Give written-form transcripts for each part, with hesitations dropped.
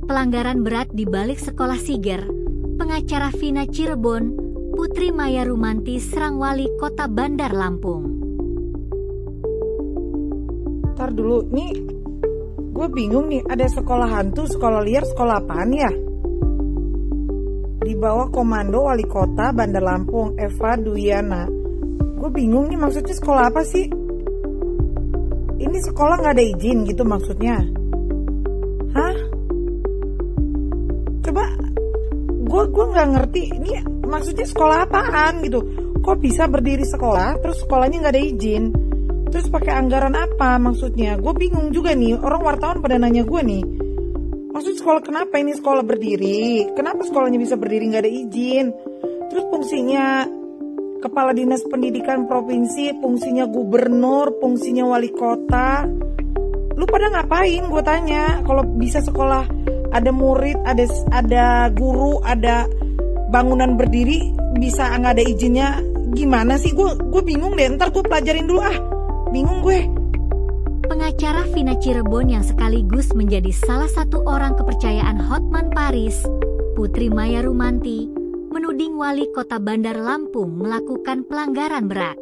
pelanggaran berat di balik sekolah Siger, pengacara Vina Cirebon, Putri Maya Rumanti serang wali kota Bandar Lampung. Ntar dulu, nih gue bingung nih, ada sekolah hantu, sekolah liar, sekolah apaan ya? Di bawah komando wali kota Bandar Lampung, Eva Duyana. Gue bingung nih, maksudnya sekolah apa sih? Ini sekolah gak ada izin gitu maksudnya? Hah? Coba, gue gak ngerti, ini maksudnya sekolah apaan gitu? Kok bisa berdiri sekolah, terus sekolahnya gak ada izin? Terus pakai anggaran apa maksudnya? Gue bingung juga nih, orang wartawan pada nanya gue nih. Maksud sekolah kenapa ini sekolah berdiri? Kenapa sekolahnya bisa berdiri gak ada izin? Terus fungsinya kepala dinas pendidikan provinsi, fungsinya gubernur, fungsinya wali kota. Lu pada ngapain gue tanya? Kalau bisa sekolah ada murid, ada guru, ada bangunan berdiri, bisa nggak ada izinnya? Gimana sih? Gue bingung deh. Ntar gue pelajarin dulu bingung gue. Pengacara Vina Cirebon yang sekaligus menjadi salah satu orang kepercayaan Hotman Paris, Putri Maya Rumanti, menuding wali kota Bandar Lampung melakukan pelanggaran berat.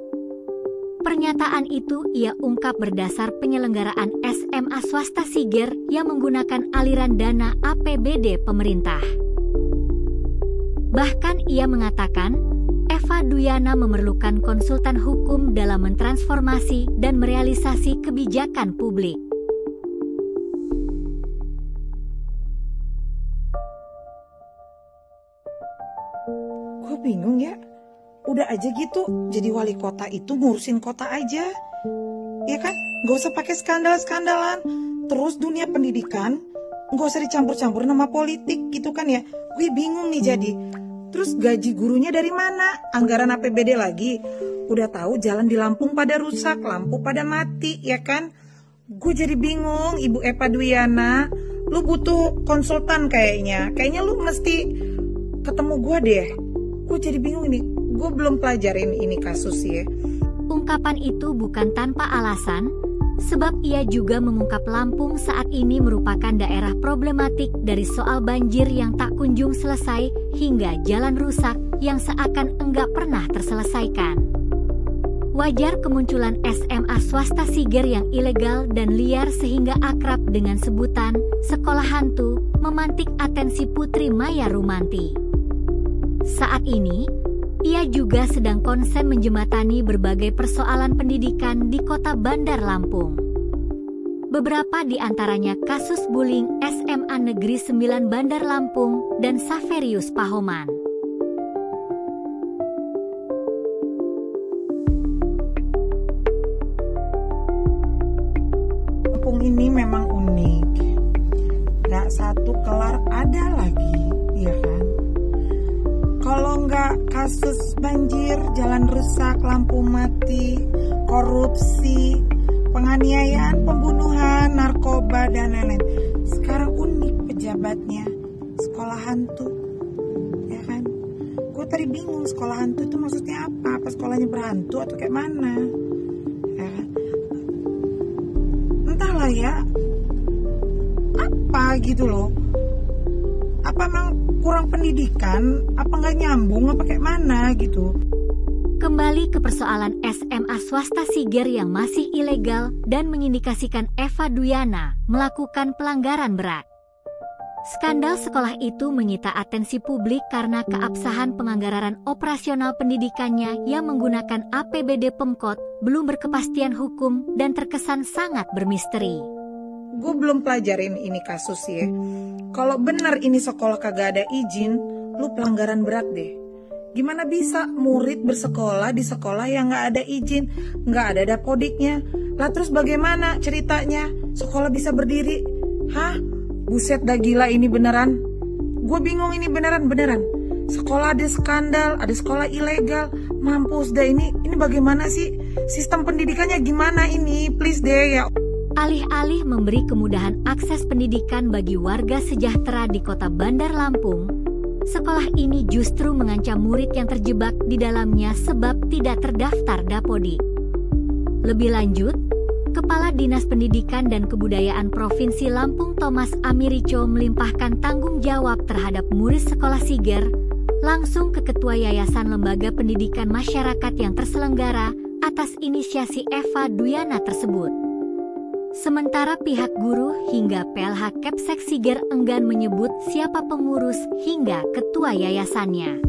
Pernyataan itu ia ungkap berdasar penyelenggaraan SMA swasta Siger yang menggunakan aliran dana APBD pemerintah. Bahkan ia mengatakan, Eva Duyana memerlukan konsultan hukum dalam mentransformasi dan merealisasi kebijakan publik. Gue bingung ya. Udah aja gitu, jadi wali kota itu ngurusin kota aja. Ya kan? Gak usah pakai skandal-skandalan. Terus dunia pendidikan, gak usah dicampur-campur nama politik gitu kan ya. Gue bingung nih jadi. Terus gaji gurunya dari mana? Anggaran APBD lagi. Udah tahu jalan di Lampung pada rusak, lampu pada mati, ya kan? Gue jadi bingung, Ibu Eva Duyana. Lu butuh konsultan kayaknya. Kayaknya lu mesti ketemu gue deh. Gue jadi bingung nih. Gue belum pelajarin ini kasus ya. Ungkapan itu bukan tanpa alasan, sebab ia juga mengungkap Lampung saat ini merupakan daerah problematik dari soal banjir yang tak kunjung selesai hingga jalan rusak yang seakan enggak pernah terselesaikan. Wajar kemunculan SMA swasta Siger yang ilegal dan liar sehingga akrab dengan sebutan sekolah hantu memantik atensi Putri Maya Rumanti. Saat ini, ia juga sedang konsen menjembatani berbagai persoalan pendidikan di kota Bandar Lampung. Beberapa di antaranya kasus bullying SMA Negeri 9 Bandar Lampung dan Saverius Pahoman. Lampung ini memang unik. Gak satu kelar ada lagi, ya kan? Kalau nggak kasus banjir, jalan rusak, lampu mati, korupsi, penganiayaan, pembunuhan, narkoba, dan lain-lain. Sekarang unik pejabatnya, sekolah hantu, ya kan? Gue tadi bingung sekolah hantu itu maksudnya apa? Apa sekolahnya berhantu atau kayak mana? Ya kan? Entahlah ya, apa gitu loh. Apa emang kurang pendidikan, apa nggak nyambung, apa kayak mana gitu. Kembali ke persoalan SMA swasta Siger yang masih ilegal dan mengindikasikan Eva Duyana melakukan pelanggaran berat. Skandal sekolah itu menyita atensi publik karena keabsahan penganggaran operasional pendidikannya yang menggunakan APBD Pemkot belum berkepastian hukum dan terkesan sangat bermisteri. Gue belum pelajarin ini kasus ya. Kalau benar ini sekolah kagak ada izin, lu pelanggaran berat deh. Gimana bisa murid bersekolah di sekolah yang gak ada izin, gak ada dapodiknya? Lah terus bagaimana ceritanya sekolah bisa berdiri? Hah? Buset dah gila ini beneran. Gue bingung ini beneran. Sekolah ada skandal, ada sekolah ilegal. Mampus dah ini bagaimana sih? Sistem pendidikannya gimana ini? Please deh ya. Alih-alih memberi kemudahan akses pendidikan bagi warga sejahtera di kota Bandar Lampung, sekolah ini justru mengancam murid yang terjebak di dalamnya sebab tidak terdaftar dapodik. Lebih lanjut, Kepala Dinas Pendidikan dan Kebudayaan Provinsi Lampung Thomas Amirico melimpahkan tanggung jawab terhadap murid sekolah Siger langsung ke Ketua Yayasan Lembaga Pendidikan Masyarakat yang terselenggara atas inisiasi Eva Duyana tersebut. Sementara pihak guru hingga PLH Kepsek Siger enggan menyebut siapa pengurus hingga ketua yayasannya.